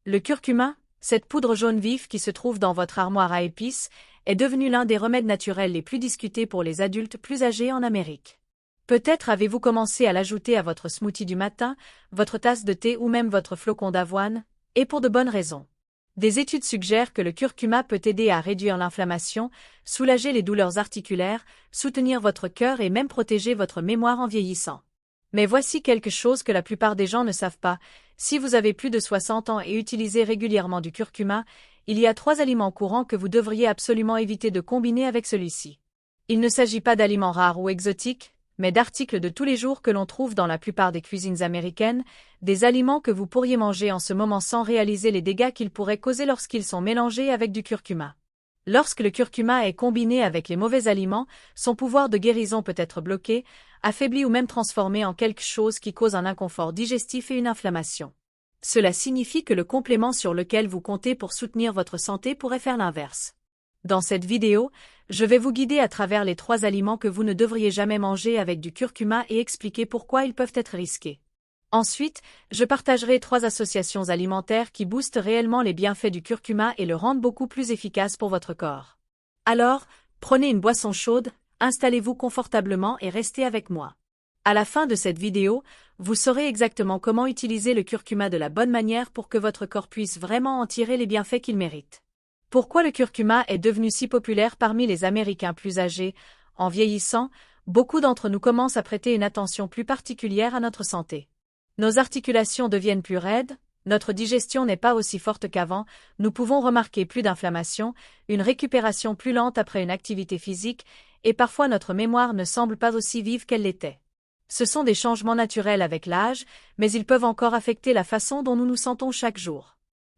Le curcuma, cette poudre jaune vif qui se trouve dans votre armoire à épices, est devenu l'un des remèdes naturels les plus discutés pour les adultes plus âgés en Amérique. Peut-être avez-vous commencé à l'ajouter à votre smoothie du matin, votre tasse de thé ou même votre flocon d'avoine, et pour de bonnes raisons. Des études suggèrent que le curcuma peut aider à réduire l'inflammation, soulager les douleurs articulaires, soutenir votre cœur et même protéger votre mémoire en vieillissant. Mais voici quelque chose que la plupart des gens ne savent pas. Si vous avez plus de 60 ans et utilisez régulièrement du curcuma, il y a 3 aliments courants que vous devriez absolument éviter de combiner avec celui-ci. Il ne s'agit pas d'aliments rares ou exotiques, mais d'articles de tous les jours que l'on trouve dans la plupart des cuisines américaines, des aliments que vous pourriez manger en ce moment sans réaliser les dégâts qu'ils pourraient causer lorsqu'ils sont mélangés avec du curcuma. Lorsque le curcuma est combiné avec les mauvais aliments, son pouvoir de guérison peut être bloqué, affaibli ou même transformé en quelque chose qui cause un inconfort digestif et une inflammation. Cela signifie que le complément sur lequel vous comptez pour soutenir votre santé pourrait faire l'inverse. Dans cette vidéo, je vais vous guider à travers les 3 aliments que vous ne devriez jamais manger avec du curcuma et expliquer pourquoi ils peuvent être risqués. Ensuite, je partagerai 3 associations alimentaires qui boostent réellement les bienfaits du curcuma et le rendent beaucoup plus efficace pour votre corps. Alors, prenez une boisson chaude, installez-vous confortablement et restez avec moi. À la fin de cette vidéo, vous saurez exactement comment utiliser le curcuma de la bonne manière pour que votre corps puisse vraiment en tirer les bienfaits qu'il mérite. Pourquoi le curcuma est devenu si populaire parmi les Américains plus âgés? En vieillissant, beaucoup d'entre nous commencent à prêter une attention plus particulière à notre santé. Nos articulations deviennent plus raides, notre digestion n'est pas aussi forte qu'avant, nous pouvons remarquer plus d'inflammation, une récupération plus lente après une activité physique, et parfois notre mémoire ne semble pas aussi vive qu'elle l'était. Ce sont des changements naturels avec l'âge, mais ils peuvent encore affecter la façon dont nous nous sentons chaque jour.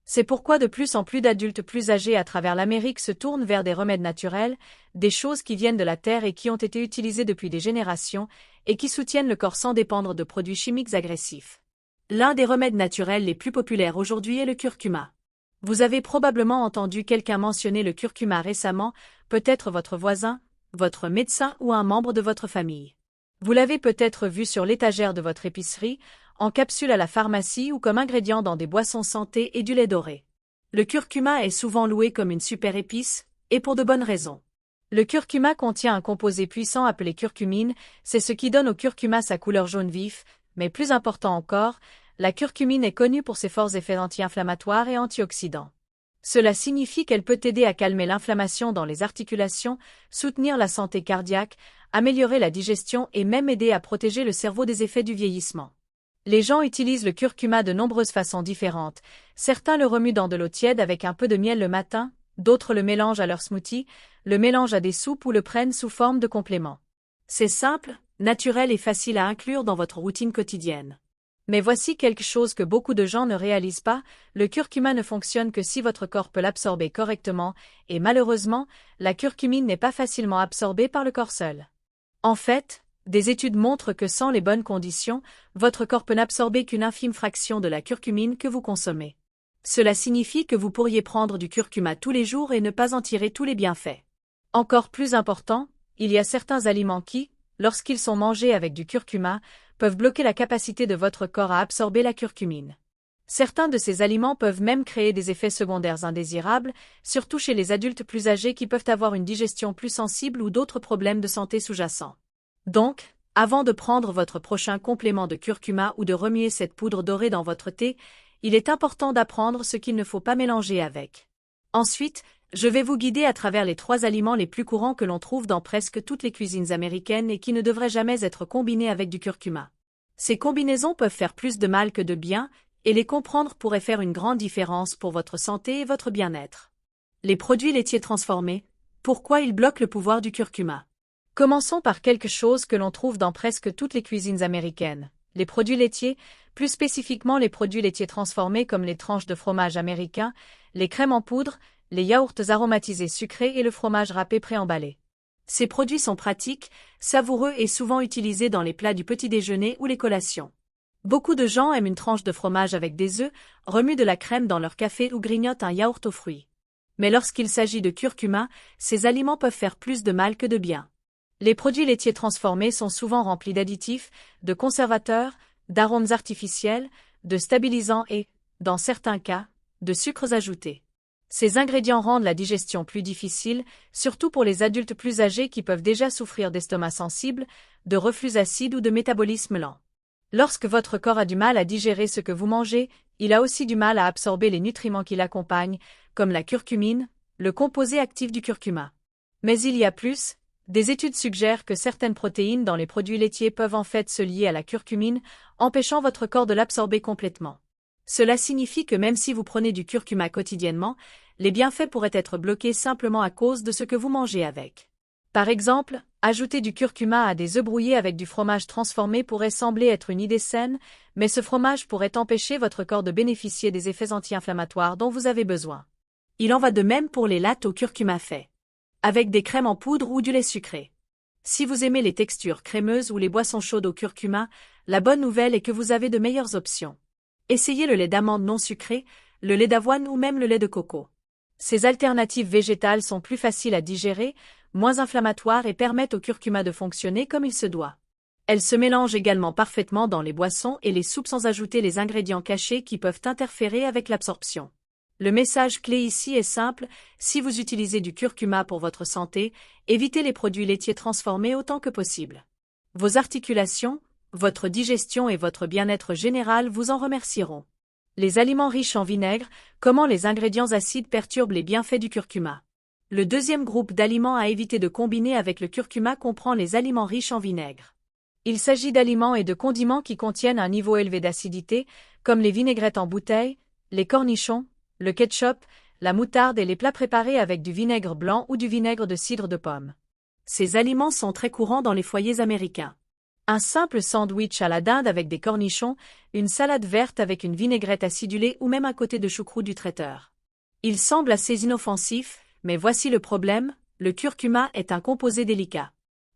C'est pourquoi de plus en plus d'adultes plus âgés à travers l'Amérique se tournent vers des remèdes naturels, des choses qui viennent de la terre et qui ont été utilisées depuis des générations, et qui soutiennent le corps sans dépendre de produits chimiques agressifs. L'un des remèdes naturels les plus populaires aujourd'hui est le curcuma. Vous avez probablement entendu quelqu'un mentionner le curcuma récemment, peut-être votre voisin, votre médecin ou un membre de votre famille. Vous l'avez peut-être vu sur l'étagère de votre épicerie, en capsule à la pharmacie ou comme ingrédient dans des boissons santé et du lait doré. Le curcuma est souvent loué comme une super épice, et pour de bonnes raisons. Le curcuma contient un composé puissant appelé curcumine, c'est ce qui donne au curcuma sa couleur jaune vif, mais plus important encore, la curcumine est connue pour ses forts effets anti-inflammatoires et antioxydants. Cela signifie qu'elle peut aider à calmer l'inflammation dans les articulations, soutenir la santé cardiaque, améliorer la digestion et même aider à protéger le cerveau des effets du vieillissement. Les gens utilisent le curcuma de nombreuses façons différentes. Certains le remuent dans de l'eau tiède avec un peu de miel le matin, d'autres le mélangent à leur smoothie, le mélangent à des soupes ou le prennent sous forme de complément. C'est simple, naturel et facile à inclure dans votre routine quotidienne. Mais voici quelque chose que beaucoup de gens ne réalisent pas, le curcuma ne fonctionne que si votre corps peut l'absorber correctement, et malheureusement, la curcumine n'est pas facilement absorbée par le corps seul. En fait, des études montrent que sans les bonnes conditions, votre corps peut n'absorber qu'une infime fraction de la curcumine que vous consommez. Cela signifie que vous pourriez prendre du curcuma tous les jours et ne pas en tirer tous les bienfaits. Encore plus important, il y a certains aliments qui, lorsqu'ils sont mangés avec du curcuma, peuvent bloquer la capacité de votre corps à absorber la curcumine. Certains de ces aliments peuvent même créer des effets secondaires indésirables, surtout chez les adultes plus âgés qui peuvent avoir une digestion plus sensible ou d'autres problèmes de santé sous-jacents. Donc, avant de prendre votre prochain complément de curcuma ou de remuer cette poudre dorée dans votre thé, il est important d'apprendre ce qu'il ne faut pas mélanger avec. Ensuite, je vais vous guider à travers les 3 aliments les plus courants que l'on trouve dans presque toutes les cuisines américaines et qui ne devraient jamais être combinés avec du curcuma. Ces combinaisons peuvent faire plus de mal que de bien, et les comprendre pourrait faire une grande différence pour votre santé et votre bien-être. Les produits laitiers transformés, pourquoi ils bloquent le pouvoir du curcuma? Commençons par quelque chose que l'on trouve dans presque toutes les cuisines américaines. Les produits laitiers, plus spécifiquement les produits laitiers transformés comme les tranches de fromage américain, les crèmes en poudre, les yaourts aromatisés sucrés et le fromage râpé préemballé. Ces produits sont pratiques, savoureux et souvent utilisés dans les plats du petit déjeuner ou les collations. Beaucoup de gens aiment une tranche de fromage avec des œufs, remuent de la crème dans leur café ou grignotent un yaourt aux fruits. Mais lorsqu'il s'agit de curcuma, ces aliments peuvent faire plus de mal que de bien. Les produits laitiers transformés sont souvent remplis d'additifs, de conservateurs, d'arômes artificiels, de stabilisants et, dans certains cas, de sucres ajoutés. Ces ingrédients rendent la digestion plus difficile, surtout pour les adultes plus âgés qui peuvent déjà souffrir d'estomac sensible, de reflux acide ou de métabolisme lent. Lorsque votre corps a du mal à digérer ce que vous mangez, il a aussi du mal à absorber les nutriments qui l'accompagnent, comme la curcumine, le composé actif du curcuma. Mais il y a plus, des études suggèrent que certaines protéines dans les produits laitiers peuvent en fait se lier à la curcumine, empêchant votre corps de l'absorber complètement. Cela signifie que même si vous prenez du curcuma quotidiennement, les bienfaits pourraient être bloqués simplement à cause de ce que vous mangez avec. Par exemple, ajouter du curcuma à des œufs brouillés avec du fromage transformé pourrait sembler être une idée saine, mais ce fromage pourrait empêcher votre corps de bénéficier des effets anti-inflammatoires dont vous avez besoin. Il en va de même pour les lattes au curcuma fait, avec des crèmes en poudre ou du lait sucré. Si vous aimez les textures crémeuses ou les boissons chaudes au curcuma, la bonne nouvelle est que vous avez de meilleures options. Essayez le lait d'amande non sucré, le lait d'avoine ou même le lait de coco. Ces alternatives végétales sont plus faciles à digérer, moins inflammatoires et permettent au curcuma de fonctionner comme il se doit. Elles se mélangent également parfaitement dans les boissons et les soupes sans ajouter les ingrédients cachés qui peuvent interférer avec l'absorption. Le message clé ici est simple, si vous utilisez du curcuma pour votre santé, évitez les produits laitiers transformés autant que possible. Vos articulations, votre digestion et votre bien-être général vous en remercieront. Les aliments riches en vinaigre, comment les ingrédients acides perturbent les bienfaits du curcuma. Le deuxième groupe d'aliments à éviter de combiner avec le curcuma comprend les aliments riches en vinaigre. Il s'agit d'aliments et de condiments qui contiennent un niveau élevé d'acidité, comme les vinaigrettes en bouteille, les cornichons, le ketchup, la moutarde et les plats préparés avec du vinaigre blanc ou du vinaigre de cidre de pomme. Ces aliments sont très courants dans les foyers américains. Un simple sandwich à la dinde avec des cornichons, une salade verte avec une vinaigrette acidulée ou même un côté de choucroute du traiteur. Il semble assez inoffensif, mais voici le problème, le curcuma est un composé délicat.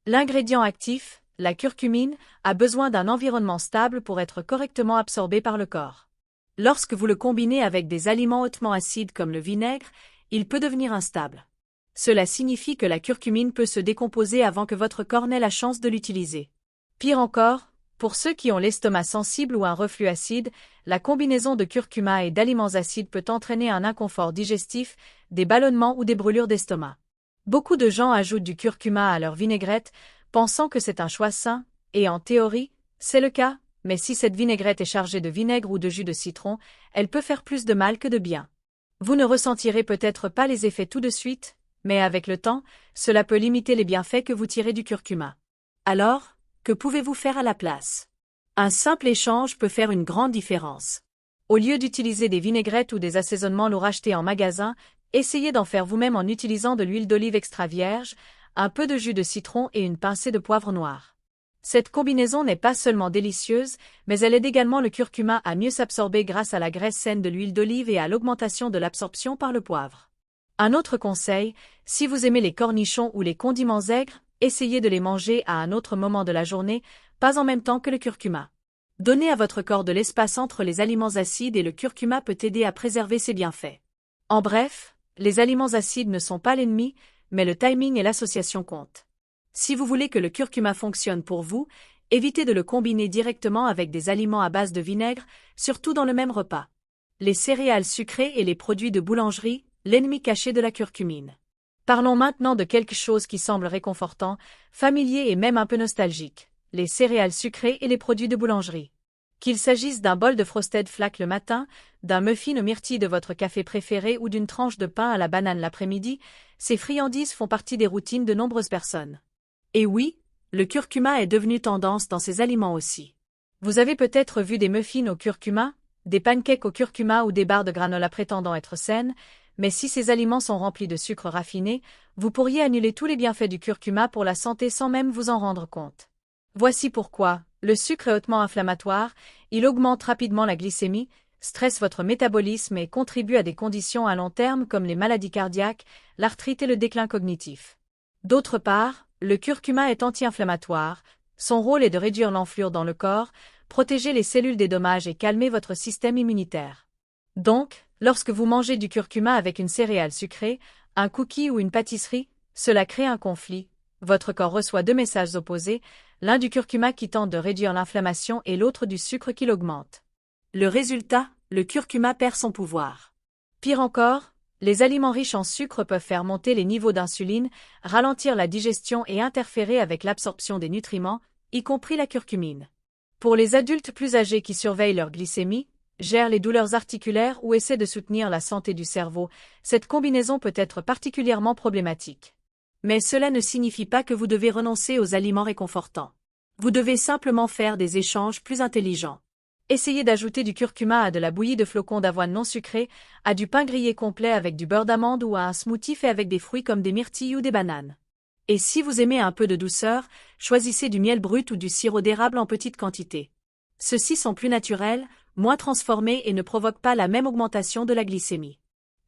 L'ingrédient actif, la curcumine, a besoin d'un environnement stable pour être correctement absorbé par le corps. Lorsque vous le combinez avec des aliments hautement acides comme le vinaigre, il peut devenir instable. Cela signifie que la curcumine peut se décomposer avant que votre corps n'ait la chance de l'utiliser. Pire encore, pour ceux qui ont l'estomac sensible ou un reflux acide, la combinaison de curcuma et d'aliments acides peut entraîner un inconfort digestif, des ballonnements ou des brûlures d'estomac. Beaucoup de gens ajoutent du curcuma à leur vinaigrette, pensant que c'est un choix sain, et en théorie, c'est le cas, mais si cette vinaigrette est chargée de vinaigre ou de jus de citron, elle peut faire plus de mal que de bien. Vous ne ressentirez peut-être pas les effets tout de suite, mais avec le temps, cela peut limiter les bienfaits que vous tirez du curcuma. Alors, que pouvez-vous faire à la place? Un simple échange peut faire une grande différence. Au lieu d'utiliser des vinaigrettes ou des assaisonnements lourds achetés en magasin, essayez d'en faire vous-même en utilisant de l'huile d'olive extra vierge, un peu de jus de citron et une pincée de poivre noir. Cette combinaison n'est pas seulement délicieuse, mais elle aide également le curcuma à mieux s'absorber grâce à la graisse saine de l'huile d'olive et à l'augmentation de l'absorption par le poivre. Un autre conseil, si vous aimez les cornichons ou les condiments aigres, essayez de les manger à un autre moment de la journée, pas en même temps que le curcuma. Donnez à votre corps de l'espace entre les aliments acides et le curcuma peut aider à préserver ses bienfaits. En bref, les aliments acides ne sont pas l'ennemi, mais le timing et l'association comptent. Si vous voulez que le curcuma fonctionne pour vous, évitez de le combiner directement avec des aliments à base de vinaigre, surtout dans le même repas. Les céréales sucrées et les produits de boulangerie, l'ennemi caché de la curcumine. Parlons maintenant de quelque chose qui semble réconfortant, familier et même un peu nostalgique, les céréales sucrées et les produits de boulangerie. Qu'il s'agisse d'un bol de Frosted Flakes le matin, d'un muffin aux myrtilles de votre café préféré ou d'une tranche de pain à la banane l'après-midi, ces friandises font partie des routines de nombreuses personnes. Et oui, le curcuma est devenu tendance dans ces aliments aussi. Vous avez peut-être vu des muffins au curcuma, des pancakes au curcuma ou des barres de granola prétendant être saines, mais si ces aliments sont remplis de sucre raffiné, vous pourriez annuler tous les bienfaits du curcuma pour la santé sans même vous en rendre compte. Voici pourquoi. Le sucre est hautement inflammatoire, il augmente rapidement la glycémie, stresse votre métabolisme et contribue à des conditions à long terme comme les maladies cardiaques, l'arthrite et le déclin cognitif. D'autre part, le curcuma est anti-inflammatoire, son rôle est de réduire l'enflure dans le corps, protéger les cellules des dommages et calmer votre système immunitaire. Donc, lorsque vous mangez du curcuma avec une céréale sucrée, un cookie ou une pâtisserie, cela crée un conflit. Votre corps reçoit deux messages opposés, l'un du curcuma qui tente de réduire l'inflammation et l'autre du sucre qui l'augmente. Le résultat, le curcuma perd son pouvoir. Pire encore, les aliments riches en sucre peuvent faire monter les niveaux d'insuline, ralentir la digestion et interférer avec l'absorption des nutriments, y compris la curcumine. Pour les adultes plus âgés qui surveillent leur glycémie, gèrent les douleurs articulaires ou essaient de soutenir la santé du cerveau, cette combinaison peut être particulièrement problématique. Mais cela ne signifie pas que vous devez renoncer aux aliments réconfortants. Vous devez simplement faire des échanges plus intelligents. Essayez d'ajouter du curcuma à de la bouillie de flocons d'avoine non sucrée, à du pain grillé complet avec du beurre d'amande ou à un smoothie fait avec des fruits comme des myrtilles ou des bananes. Et si vous aimez un peu de douceur, choisissez du miel brut ou du sirop d'érable en petite quantité. Ceux-ci sont plus naturels, moins transformés et ne provoquent pas la même augmentation de la glycémie.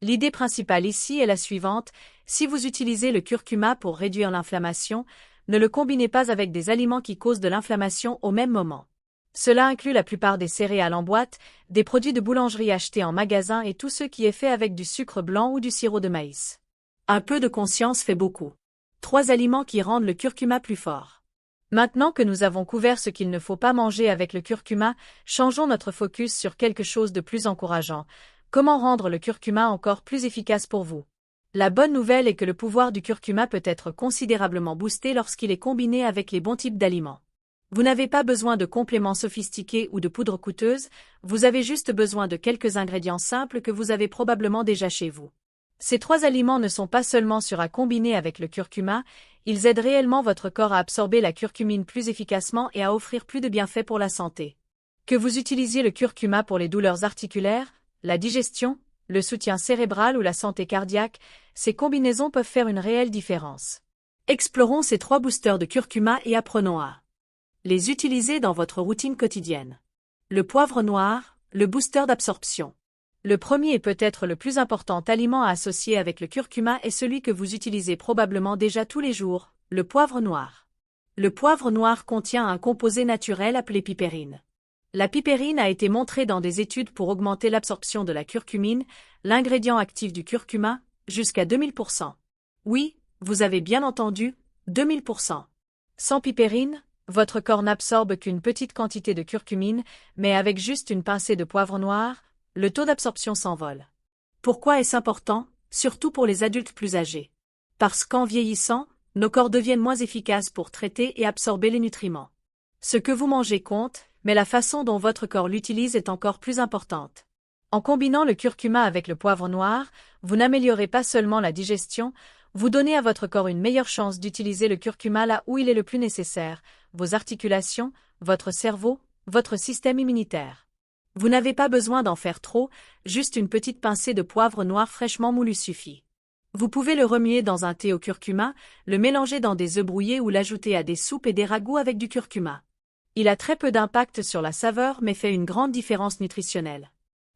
L'idée principale ici est la suivante: si vous utilisez le curcuma pour réduire l'inflammation, ne le combinez pas avec des aliments qui causent de l'inflammation au même moment. Cela inclut la plupart des céréales en boîte, des produits de boulangerie achetés en magasin et tout ce qui est fait avec du sucre blanc ou du sirop de maïs. Un peu de conscience fait beaucoup. 3 aliments qui rendent le curcuma plus fort. Maintenant que nous avons couvert ce qu'il ne faut pas manger avec le curcuma, changeons notre focus sur quelque chose de plus encourageant. Comment rendre le curcuma encore plus efficace pour vous? La bonne nouvelle est que le pouvoir du curcuma peut être considérablement boosté lorsqu'il est combiné avec les bons types d'aliments. Vous n'avez pas besoin de compléments sophistiqués ou de poudres coûteuses, vous avez juste besoin de quelques ingrédients simples que vous avez probablement déjà chez vous. Ces 3 aliments ne sont pas seulement sûrs à combiner avec le curcuma, ils aident réellement votre corps à absorber la curcumine plus efficacement et à offrir plus de bienfaits pour la santé. Que vous utilisiez le curcuma pour les douleurs articulaires, la digestion, le soutien cérébral ou la santé cardiaque, ces combinaisons peuvent faire une réelle différence. Explorons ces 3 boosters de curcuma et apprenons à les utiliser dans votre routine quotidienne. Le poivre noir, le booster d'absorption. Le premier et peut-être le plus important aliment à associer avec le curcuma est celui que vous utilisez probablement déjà tous les jours, le poivre noir. Le poivre noir contient un composé naturel appelé pipérine. La pipérine a été montrée dans des études pour augmenter l'absorption de la curcumine, l'ingrédient actif du curcuma, jusqu'à 2000%. Oui, vous avez bien entendu, 2000%. Sans pipérine, votre corps n'absorbe qu'une petite quantité de curcumine, mais avec juste une pincée de poivre noir, le taux d'absorption s'envole. Pourquoi est-ce important, surtout pour les adultes plus âgés? Parce qu'en vieillissant, nos corps deviennent moins efficaces pour traiter et absorber les nutriments. Ce que vous mangez compte, mais la façon dont votre corps l'utilise est encore plus importante. En combinant le curcuma avec le poivre noir, vous n'améliorez pas seulement la digestion, vous donnez à votre corps une meilleure chance d'utiliser le curcuma là où il est le plus nécessaire, vos articulations, votre cerveau, votre système immunitaire. Vous n'avez pas besoin d'en faire trop, juste une petite pincée de poivre noir fraîchement moulu suffit. Vous pouvez le remuer dans un thé au curcuma, le mélanger dans des œufs brouillés ou l'ajouter à des soupes et des ragoûts avec du curcuma. Il a très peu d'impact sur la saveur mais fait une grande différence nutritionnelle.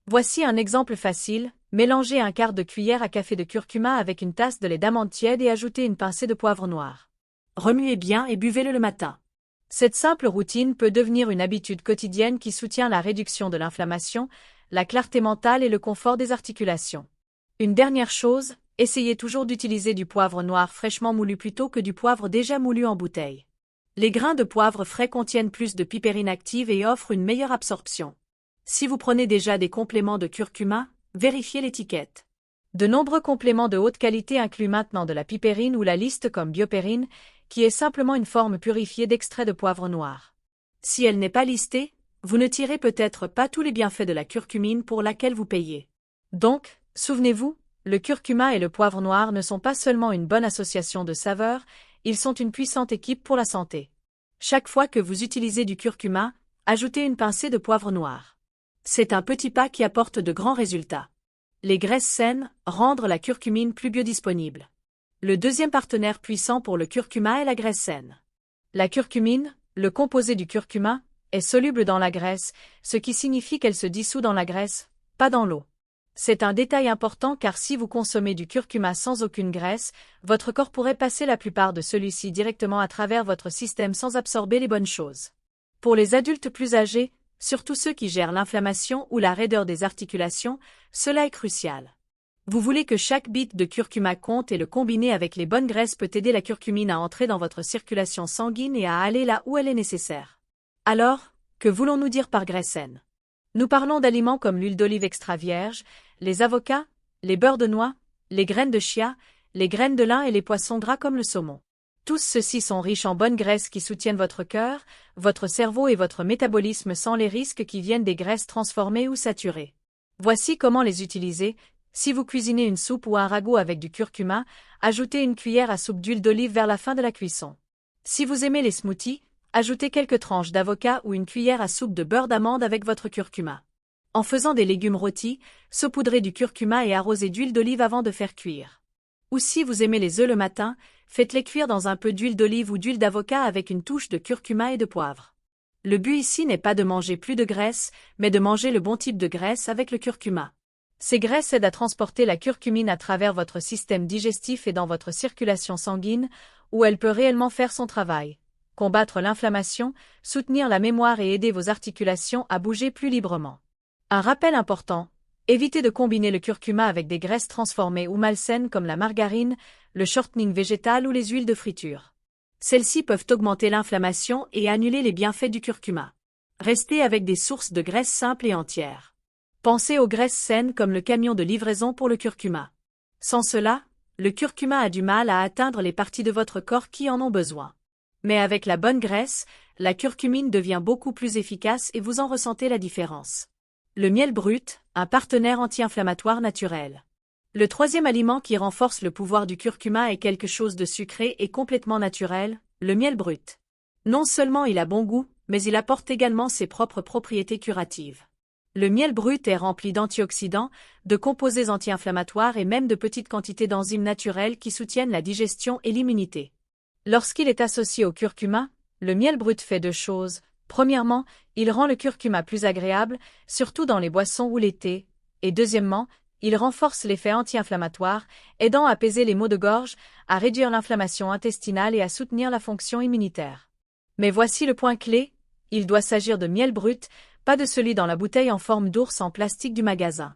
Voici un exemple facile: mélangez un quart de cuillère à café de curcuma avec une tasse de lait d'amande tiède et ajoutez une pincée de poivre noir. Remuez bien et buvez-le le matin. Cette simple routine peut devenir une habitude quotidienne qui soutient la réduction de l'inflammation, la clarté mentale et le confort des articulations. Une dernière chose, essayez toujours d'utiliser du poivre noir fraîchement moulu plutôt que du poivre déjà moulu en bouteille. Les grains de poivre frais contiennent plus de pipérine active et offrent une meilleure absorption. Si vous prenez déjà des compléments de curcuma, vérifiez l'étiquette. De nombreux compléments de haute qualité incluent maintenant de la pipérine ou la liste comme biopérine, qui est simplement une forme purifiée d'extrait de poivre noir. Si elle n'est pas listée, vous ne tirez peut-être pas tous les bienfaits de la curcumine pour laquelle vous payez. Donc, souvenez-vous, le curcuma et le poivre noir ne sont pas seulement une bonne association de saveurs, ils sont une puissante équipe pour la santé. Chaque fois que vous utilisez du curcuma, ajoutez une pincée de poivre noir. C'est un petit pas qui apporte de grands résultats. Les graisses saines, rendre la curcumine plus biodisponible. Le deuxième partenaire puissant pour le curcuma est la graisse saine. La curcumine, le composé du curcuma, est soluble dans la graisse, ce qui signifie qu'elle se dissout dans la graisse, pas dans l'eau. C'est un détail important car si vous consommez du curcuma sans aucune graisse, votre corps pourrait passer la plupart de celui-ci directement à travers votre système sans absorber les bonnes choses. Pour les adultes plus âgés, surtout ceux qui gèrent l'inflammation ou la raideur des articulations, cela est crucial. Vous voulez que chaque bite de curcuma compte et le combiner avec les bonnes graisses peut aider la curcumine à entrer dans votre circulation sanguine et à aller là où elle est nécessaire. Alors, que voulons-nous dire par graisse saine? Nous parlons d'aliments comme l'huile d'olive extra vierge, les avocats, les beurres de noix, les graines de chia, les graines de lin et les poissons gras comme le saumon. Tous ceux-ci sont riches en bonnes graisses qui soutiennent votre cœur, votre cerveau et votre métabolisme sans les risques qui viennent des graisses transformées ou saturées. Voici comment les utiliser. Si vous cuisinez une soupe ou un ragoût avec du curcuma, ajoutez une cuillère à soupe d'huile d'olive vers la fin de la cuisson. Si vous aimez les smoothies, ajoutez quelques tranches d'avocat ou une cuillère à soupe de beurre d'amande avec votre curcuma. En faisant des légumes rôtis, saupoudrez du curcuma et arrosez d'huile d'olive avant de faire cuire. Ou si vous aimez les œufs le matin, faites-les cuire dans un peu d'huile d'olive ou d'huile d'avocat avec une touche de curcuma et de poivre. Le but ici n'est pas de manger plus de graisse, mais de manger le bon type de graisse avec le curcuma. Ces graisses aident à transporter la curcumine à travers votre système digestif et dans votre circulation sanguine, où elle peut réellement faire son travail. Combattre l'inflammation, soutenir la mémoire et aider vos articulations à bouger plus librement. Un rappel important. Évitez de combiner le curcuma avec des graisses transformées ou malsaines comme la margarine, le shortening végétal ou les huiles de friture. Celles-ci peuvent augmenter l'inflammation et annuler les bienfaits du curcuma. Restez avec des sources de graisses simples et entières. Pensez aux graisses saines comme le camion de livraison pour le curcuma. Sans cela, le curcuma a du mal à atteindre les parties de votre corps qui en ont besoin. Mais avec la bonne graisse, la curcumine devient beaucoup plus efficace et vous en ressentez la différence. Le miel brut, un partenaire anti-inflammatoire naturel. Le troisième aliment qui renforce le pouvoir du curcuma est quelque chose de sucré et complètement naturel, le miel brut. Non seulement il a bon goût, mais il apporte également ses propres propriétés curatives. Le miel brut est rempli d'antioxydants, de composés anti-inflammatoires et même de petites quantités d'enzymes naturelles qui soutiennent la digestion et l'immunité. Lorsqu'il est associé au curcuma, le miel brut fait deux choses. Premièrement, il rend le curcuma plus agréable, surtout dans les boissons ou les thés, et deuxièmement, il renforce l'effet anti-inflammatoire, aidant à apaiser les maux de gorge, à réduire l'inflammation intestinale et à soutenir la fonction immunitaire. Mais voici le point clé, il doit s'agir de miel brut, pas de celui dans la bouteille en forme d'ours en plastique du magasin.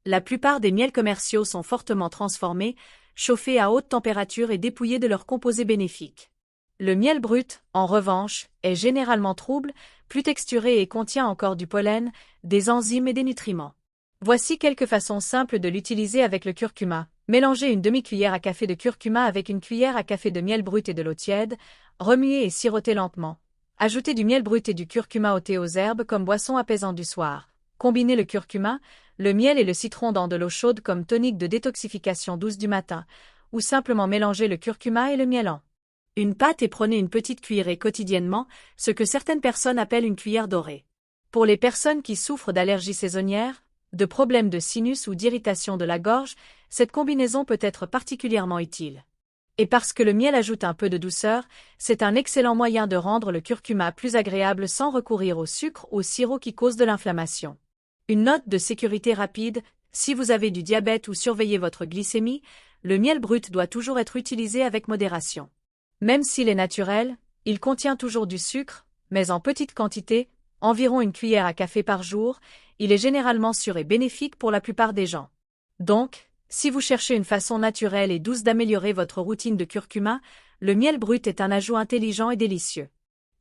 La plupart des miels commerciaux sont fortement transformés, chauffés à haute température et dépouillés de leurs composés bénéfiques. Le miel brut, en revanche, est généralement trouble, plus texturé et contient encore du pollen, des enzymes et des nutriments. Voici quelques façons simples de l'utiliser avec le curcuma. Mélangez une demi-cuillère à café de curcuma avec une cuillère à café de miel brut et de l'eau tiède, remuez et sirotez lentement. Ajoutez du miel brut et du curcuma au thé aux herbes comme boisson apaisante du soir. Combinez le curcuma, le miel et le citron dans de l'eau chaude comme tonique de détoxification douce du matin, ou simplement mélangez le curcuma et le miel en une pâte et prenez une petite cuillerée quotidiennement, ce que certaines personnes appellent une cuillère dorée. Pour les personnes qui souffrent d'allergies saisonnières, de problèmes de sinus ou d'irritation de la gorge, cette combinaison peut être particulièrement utile. Et parce que le miel ajoute un peu de douceur, c'est un excellent moyen de rendre le curcuma plus agréable sans recourir au sucre ou au sirop qui causent de l'inflammation. Une note de sécurité rapide, si vous avez du diabète ou surveillez votre glycémie, le miel brut doit toujours être utilisé avec modération. Même s'il est naturel, il contient toujours du sucre, mais en petite quantité, environ une cuillère à café par jour, il est généralement sûr et bénéfique pour la plupart des gens. Donc, si vous cherchez une façon naturelle et douce d'améliorer votre routine de curcuma, le miel brut est un ajout intelligent et délicieux.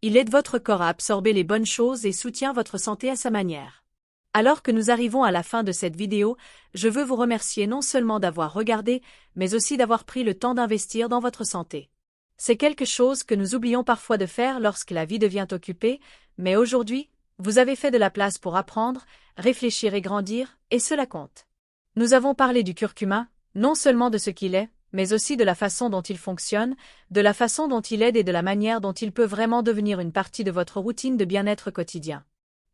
Il aide votre corps à absorber les bonnes choses et soutient votre santé à sa manière. Alors que nous arrivons à la fin de cette vidéo, je veux vous remercier non seulement d'avoir regardé, mais aussi d'avoir pris le temps d'investir dans votre santé. C'est quelque chose que nous oublions parfois de faire lorsque la vie devient occupée, mais aujourd'hui, vous avez fait de la place pour apprendre, réfléchir et grandir, et cela compte. Nous avons parlé du curcuma, non seulement de ce qu'il est, mais aussi de la façon dont il fonctionne, de la façon dont il aide et de la manière dont il peut vraiment devenir une partie de votre routine de bien-être quotidien.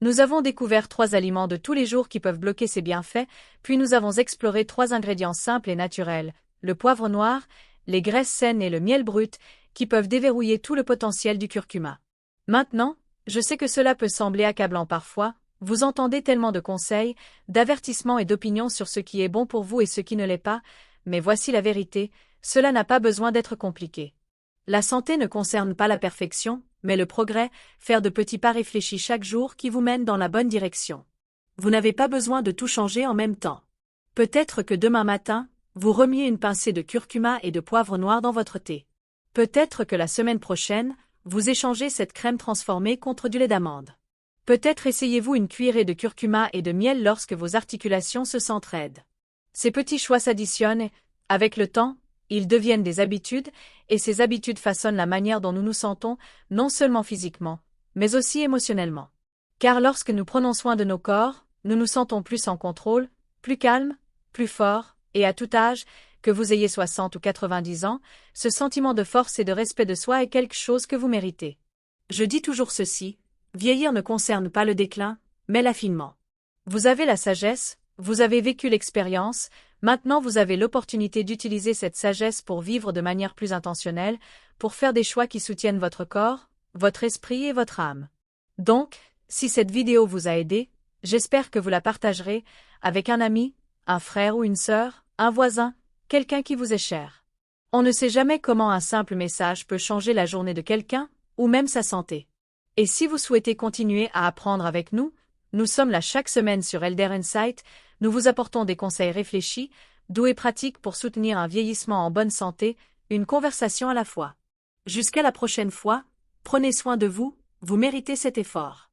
Nous avons découvert 3 aliments de tous les jours qui peuvent bloquer ces bienfaits, puis nous avons exploré 3 ingrédients simples et naturels, le poivre noir, les graisses saines et le miel brut, qui peuvent déverrouiller tout le potentiel du curcuma. Maintenant, je sais que cela peut sembler accablant parfois, vous entendez tellement de conseils, d'avertissements et d'opinions sur ce qui est bon pour vous et ce qui ne l'est pas, mais voici la vérité, cela n'a pas besoin d'être compliqué. La santé ne concerne pas la perfection, mais le progrès, faire de petits pas réfléchis chaque jour qui vous mènent dans la bonne direction. Vous n'avez pas besoin de tout changer en même temps. Peut-être que demain matin, vous remiez une pincée de curcuma et de poivre noir dans votre thé. Peut-être que la semaine prochaine, vous échangez cette crème transformée contre du lait d'amande. Peut-être essayez-vous une cuillerée de curcuma et de miel lorsque vos articulations se sentent raides. Ces petits choix s'additionnent et, avec le temps, ils deviennent des habitudes, et ces habitudes façonnent la manière dont nous nous sentons, non seulement physiquement, mais aussi émotionnellement. Car lorsque nous prenons soin de nos corps, nous nous sentons plus en contrôle, plus calmes, plus forts, et à tout âge, que vous ayez 60 ou 90 ans, ce sentiment de force et de respect de soi est quelque chose que vous méritez. Je dis toujours ceci, vieillir ne concerne pas le déclin, mais l'affinement. Vous avez la sagesse, vous avez vécu l'expérience, maintenant vous avez l'opportunité d'utiliser cette sagesse pour vivre de manière plus intentionnelle, pour faire des choix qui soutiennent votre corps, votre esprit et votre âme. Donc, si cette vidéo vous a aidé, j'espère que vous la partagerez avec un ami, un frère ou une sœur, un voisin, quelqu'un qui vous est cher. On ne sait jamais comment un simple message peut changer la journée de quelqu'un, ou même sa santé. Et si vous souhaitez continuer à apprendre avec nous, nous sommes là chaque semaine sur Elder Insight, nous vous apportons des conseils réfléchis, doux et pratiques pour soutenir un vieillissement en bonne santé, une conversation à la fois. Jusqu'à la prochaine fois, prenez soin de vous, vous méritez cet effort.